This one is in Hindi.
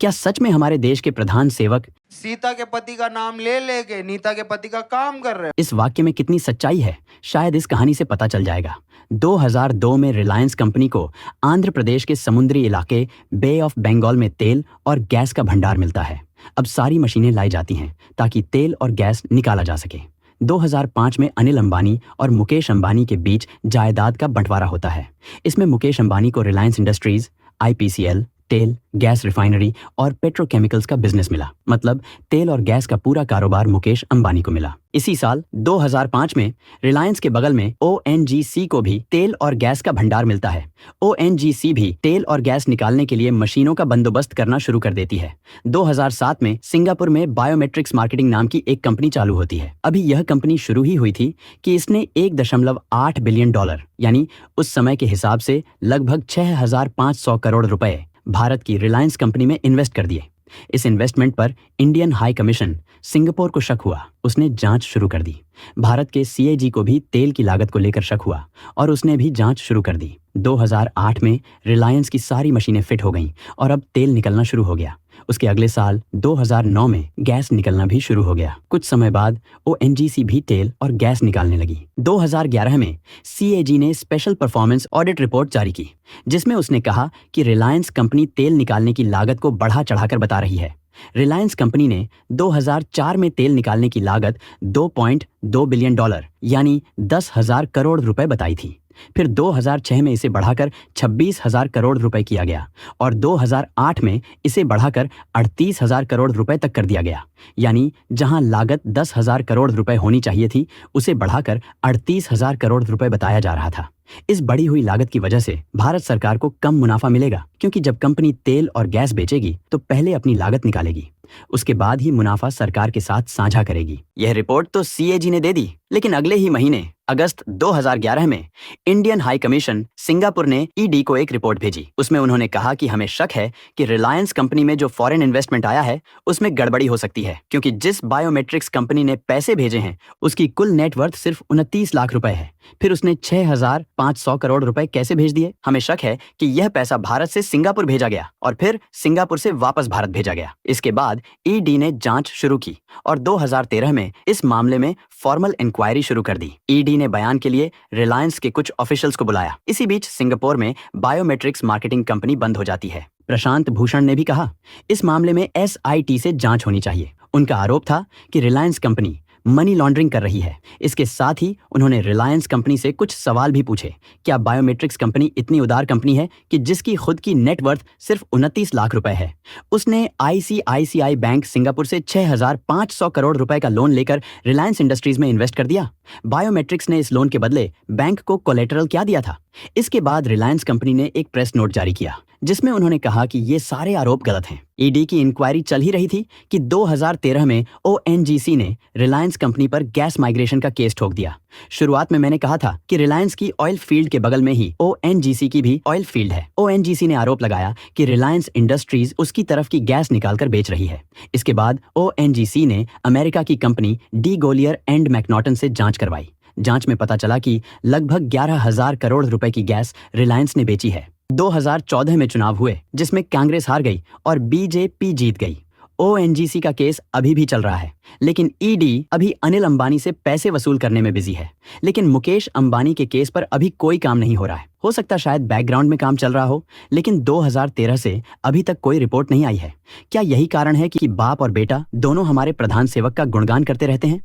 क्या सच में हमारे देश के प्रधान सेवक सीता के पति का नाम ले लेके नीता के पति का काम कर रहे हैं? इस वाक्य में कितनी सच्चाई है, शायद इस कहानी से पता चल जाएगा। 2002 में रिलायंस कंपनी को आंध्र प्रदेश के समुद्री इलाके बे ऑफ बंगाल में तेल और गैस का भंडार मिलता है। अब सारी मशीनें लाई जाती हैं ताकि तेल और गैस निकाला जा सके। 2005 में अनिल अंबानी और मुकेश अंबानी के बीच जायदाद का बंटवारा होता है। इसमें मुकेश अंबानी को रिलायंस इंडस्ट्रीज, आईपीसीएल, तेल, गैस रिफाइनरी और पेट्रोकेमिकल्स का बिजनेस मिला। मतलब तेल और गैस का पूरा कारोबार मुकेश अंबानी को मिला। इसी साल 2005 में रिलायंस के बगल में ओएनजीसी को भी तेल और गैस का भंडार मिलता है। ओएनजीसी भी तेल और गैस निकालने के लिए मशीनों का बंदोबस्त करना शुरू कर देती है। 2007 में सिंगापुर में बायोमेट्रिक्स मार्केटिंग नाम की एक कंपनी चालू होती है। अभी यह कंपनी शुरू ही हुई थी कि इसने $1.8 बिलियन यानी उस समय के हिसाब से लगभग 6,500 करोड़ रुपए भारत की रिलायंस कंपनी में इन्वेस्ट कर दिए। इस इन्वेस्टमेंट पर इंडियन हाई कमीशन सिंगापुर को शक हुआ। उसने जांच शुरू कर दी। भारत के सीएजी को भी तेल की लागत को लेकर शक हुआ और उसने भी जांच शुरू कर दी। 2008 में रिलायंस की सारी मशीनें फिट हो गईं और अब तेल निकलना शुरू हो गया। उसके अगले साल 2009 में गैस निकलना भी शुरू हो गया। कुछ समय बाद ओएनजीसी भी तेल और गैस निकालने लगी। 2011 में सीएजी ने स्पेशल परफॉर्मेंस ऑडिट रिपोर्ट जारी की, जिसमें उसने कहा कि रिलायंस कंपनी तेल निकालने की लागत को बढ़ा चढ़ाकर बता रही है। रिलायंस कंपनी ने 2004 में तेल निकालने की लागत $2.2 बिलियन यानी 10,000 करोड़ रुपए बताई थी। फिर 2006 में इसे बढ़ाकर 26,000 करोड़ रुपए किया गया और 2008 में इसे बढ़ाकर 38,000 करोड़ रुपए तक कर दिया गया। यानी जहां लागत 10,000 करोड़ रुपए होनी चाहिए थी, उसे बढ़ाकर 38,000 करोड़ रुपए बताया जा रहा था। इस बढ़ी हुई लागत की वजह से भारत सरकार को कम मुनाफा मिलेगा, क्योंकि जब कंपनी तेल और गैस बेचेगी तो पहले अपनी लागत निकालेगी, उसके बाद ही मुनाफा सरकार के साथ साझा करेगी। यह रिपोर्ट तो सीएजी ने दे दी, लेकिन अगले ही महीने अगस्त 2011 में इंडियन हाई कमीशन सिंगापुर ने ईडी को एक रिपोर्ट भेजी। उसमें उन्होंने कहा कि हमें शक है कि रिलायंस कंपनी में जो फॉरेन इन्वेस्टमेंट आया है उसमें गड़बड़ी हो सकती है, क्योंकि जिस बायोमेट्रिक्स कंपनी ने पैसे भेजे हैं उसकी कुल नेटवर्थ सिर्फ 29 लाख रुपए है। फिर उसने 6,500 करोड़ रुपए कैसे भेज दिए? हमें शक है कि यह पैसा भारत से सिंगापुर भेजा गया और फिर सिंगापुर से वापस भारत भेजा गया। इसके बाद ईडी ने जांच शुरू की और 2013 में इस मामले में फॉर्मल इंक्वायरी शुरू कर दी। ईडी ने बयान के लिए रिलायंस के कुछ ऑफिशियल्स को बुलाया। इसी बीच सिंगापुर में बायोमेट्रिक्स मार्केटिंग कंपनी बंद हो जाती है। प्रशांत भूषण ने भी कहा, इस मामले में एसआईटी से जांच होनी चाहिए। उनका आरोप था कि रिलायंस कंपनी मनी लॉन्ड्रिंग कर रही है। इसके साथ ही उन्होंने रिलायंस कंपनी से कुछ सवाल भी पूछे। क्या बायोमेट्रिक्स कंपनी इतनी उदार कंपनी है कि जिसकी खुद की नेटवर्थ सिर्फ 29 लाख रुपए है? उसने आईसीआईसीआई बैंक सिंगापुर से 6,500 करोड़ रुपए का लोन लेकर रिलायंस इंडस्ट्रीज में इन्वेस्ट कर दिया। बायोमेट्रिक्स ने इस लोन के बदले बैंक को कोलेटरल क्या दिया था? इसके बाद रिलायंस कंपनी ने एक प्रेस नोट जारी किया, जिसमें उन्होंने कहा कि ये सारे आरोप गलत हैं। ईडी की इंक्वायरी चल ही रही थी कि 2013 में ओएनजीसी ने रिलायंस कंपनी पर गैस माइग्रेशन का केस ठोक दिया। शुरुआत में मैंने कहा था कि रिलायंस की ऑयल फील्ड के बगल में ही ओएनजीसी की भी ऑयल फील्ड है। ओएनजीसी ने आरोप लगाया कि रिलायंस इंडस्ट्रीज उसकी तरफ की गैस निकालकर बेच रही है। इसके बाद ओएनजीसी ने अमेरिका की कंपनी डी गोलियर एंड मैकनॉटन से जांच करवाई। जांच में पता चला कि लगभग 11,000 करोड़ रुपए की गैस रिलायंस ने बेची है। 2014 में चुनाव हुए, जिसमें कांग्रेस हार गई और बीजेपी जीत गई। ओएनजीसी का केस अभी भी चल रहा है, लेकिन ईडी अभी अनिल अंबानी से पैसे वसूल करने में बिजी है। लेकिन मुकेश अंबानी के केस पर अभी कोई काम नहीं हो रहा है। हो सकता शायद बैकग्राउंड में काम चल रहा हो, लेकिन 2013 से अभी तक कोई रिपोर्ट नहीं आई है। क्या यही कारण है कि बाप और बेटा दोनों हमारे प्रधान सेवक का गुणगान करते रहते हैं?